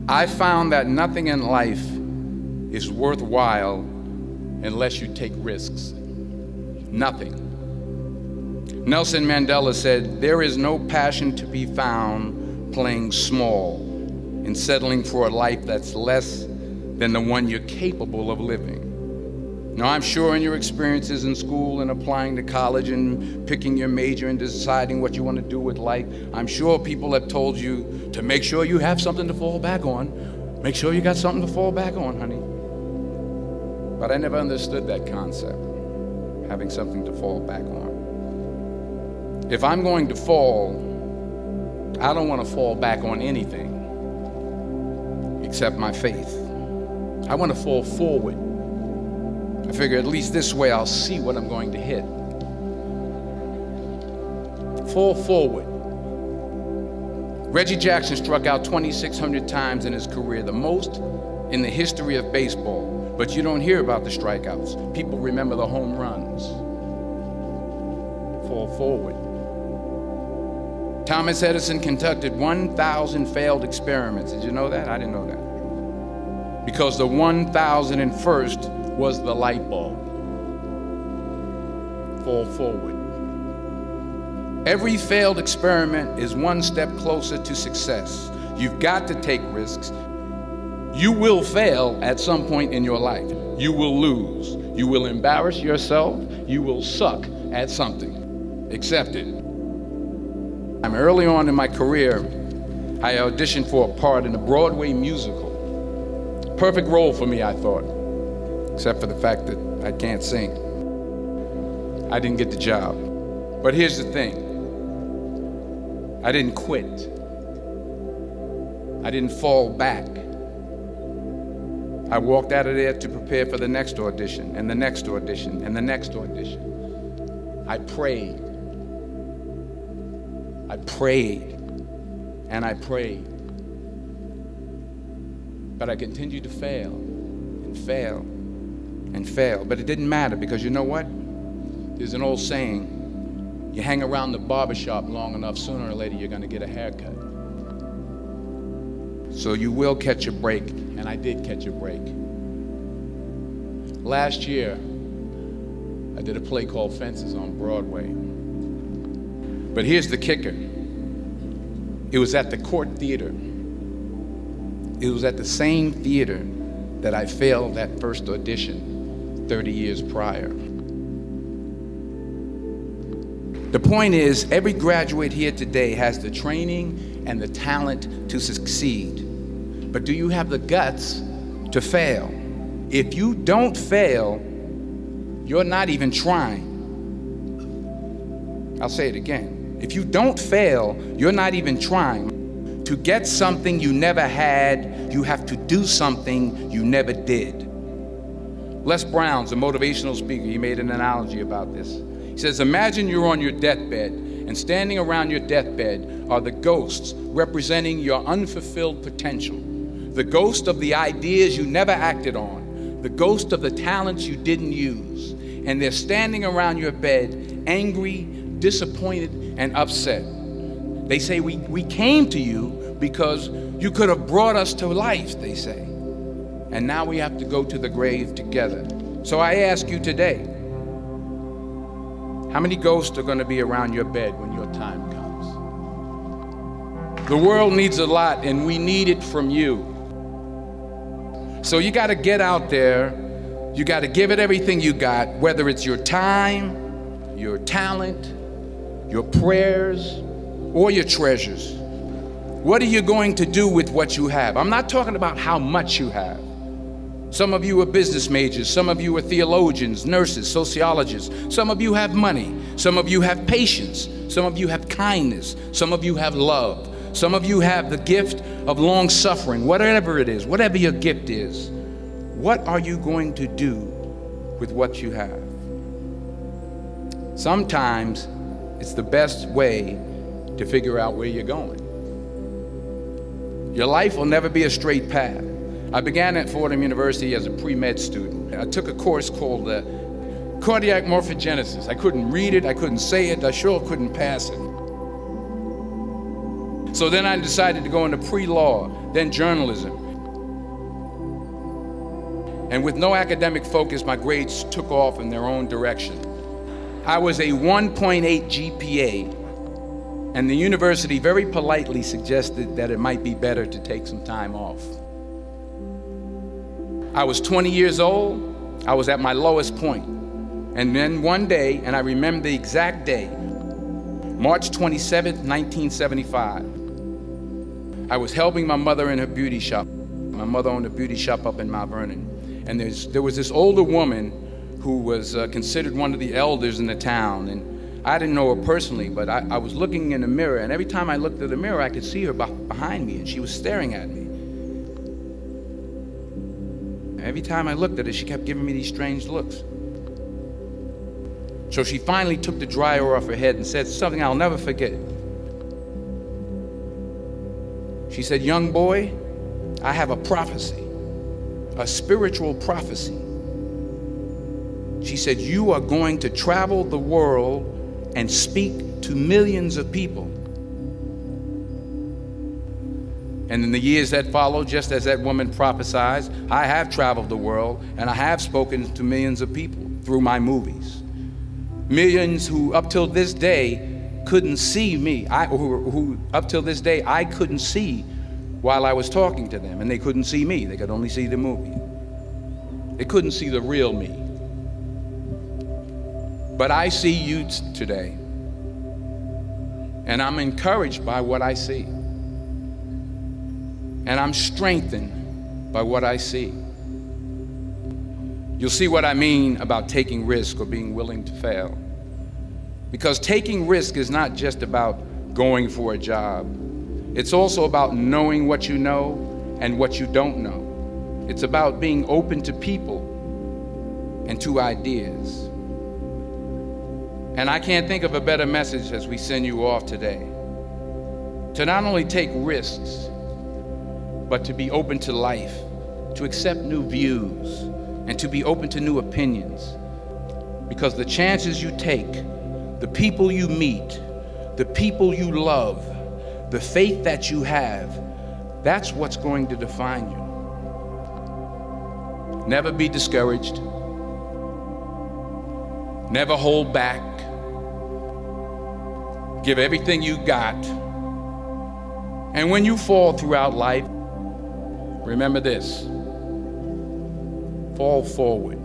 I found that nothing in life is worthwhile unless you take risks. Nothing. Nelson Mandela said, "There is no passion to be found playing small and settling for a life that's less than the one you're capable of living." Now, I'm sure in your experiences in school and applying to college and picking your major and deciding what you want to do with life, I'm sure people have told you to make sure you have something to fall back on. Make sure you got something to fall back on, honey. But I never understood that concept, having something to fall back on. If I'm going to fall, I don't want to fall back on anything except my faith. I want to fall forward. I figure at least this way I'll see what I'm going to hit. Fall forward. Reggie Jackson struck out 2,600 times in his career, the most in the history of baseball. But you don't hear about the strikeouts. People remember the home runs. Fall forward. Thomas Edison conducted 1,000 failed experiments. Did you know that? I didn't know that. Because the 1,001st was the light bulb. Fall forward. Every failed experiment is one step closer to success. You've got to take risks. You will fail at some point in your life. You will lose. You will embarrass yourself. You will suck at something. Accept it. Early on in my career, I auditioned for a part in a Broadway musical. Perfect role for me, I thought, except for the fact that I can't sing. I didn't get the job. But here's the thing. I didn't quit. I didn't fall back. I walked out of there to prepare for the next audition, and the next audition, and the next audition. I prayed. I prayed, and I prayed. But I continued to fail, and fail, and fail. But it didn't matter, because you know what? There's an old saying, you hang around the barbershop long enough, sooner or later you're gonna get a haircut. So you will catch a break, and I did catch a break. Last year, I did a play called Fences on Broadway. But here's the kicker. It was at the Court Theater. It was at the same theater that I failed that first audition 30 years prior. The point is, every graduate here today has the training and the talent to succeed. But do you have the guts to fail? If you don't fail, you're not even trying. I'll say it again. If you don't fail, you're not even trying. To get something you never had, you have to do something you never did. Les Brown's a motivational speaker. He made an analogy about this. He says, imagine you're on your deathbed, and standing around your deathbed are the ghosts representing your unfulfilled potential. The ghost of the ideas you never acted on. The ghost of the talents you didn't use. And they're standing around your bed, angry, disappointed, and upset. They say, we came to you because you could have brought us to life, they say. And now we have to go to the grave together. So I ask you today, how many ghosts are going to be around your bed when your time comes? The world needs a lot, and we need it from you. So you got to get out there. You got to give it everything you got, whether it's your time, your talent, your prayers, or your treasures. What are you going to do with what you have? I'm not talking about how much you have. Some of you are business majors. Some of you are theologians, nurses, sociologists. Some of you have money. Some of you have patience. Some of you have kindness. Some of you have love. Some of you have the gift of long suffering. Whatever it is, whatever your gift is, what are you going to do with what you have? Sometimes it's the best way to figure out where you're going. Your life will never be a straight path. I began at Fordham University as a pre-med student. I took a course called cardiac morphogenesis. I couldn't read it, I couldn't say it, I sure couldn't pass it. So then I decided to go into pre-law, then journalism. And with no academic focus, my grades took off in their own direction. I was a 1.8 GPA, and the university very politely suggested that it might be better to take some time off. I was 20 years old. I was at my lowest point. And then one day, and I remember the exact day, March 27th, 1975, I was helping my mother in her beauty shop. My mother owned a beauty shop up in Mount Vernon. And there was this older woman who was considered one of the elders in the town. And I didn't know her personally, but I was looking in the mirror, and every time I looked at the mirror, I could see her behind me, and she was staring at me. Every time I looked at her, she kept giving me these strange looks. So she finally took the dryer off her head and said something I'll never forget. She said, "Young boy, I have a prophecy, a spiritual prophecy." She said, "You are going to travel the world and speak to millions of people." And in the years that followed, just as that woman prophesied, I have traveled the world and I have spoken to millions of people through my movies. Millions who up till this day couldn't see me, who up till this day I couldn't see while I was talking to them, and they couldn't see me, they could only see the movie. They couldn't see the real me. But I see you today, and I'm encouraged by what I see. And I'm strengthened by what I see. You'll see what I mean about taking risk or being willing to fail. Because taking risk is not just about going for a job. It's also about knowing what you know and what you don't know. It's about being open to people and to ideas. And I can't think of a better message as we send you off today. To not only take risks, but to be open to life, to accept new views, and to be open to new opinions. Because the chances you take, the people you meet, the people you love, the faith that you have, that's what's going to define you. Never be discouraged. Never hold back. Give everything you got. And when you fall throughout life, remember this: fall forward.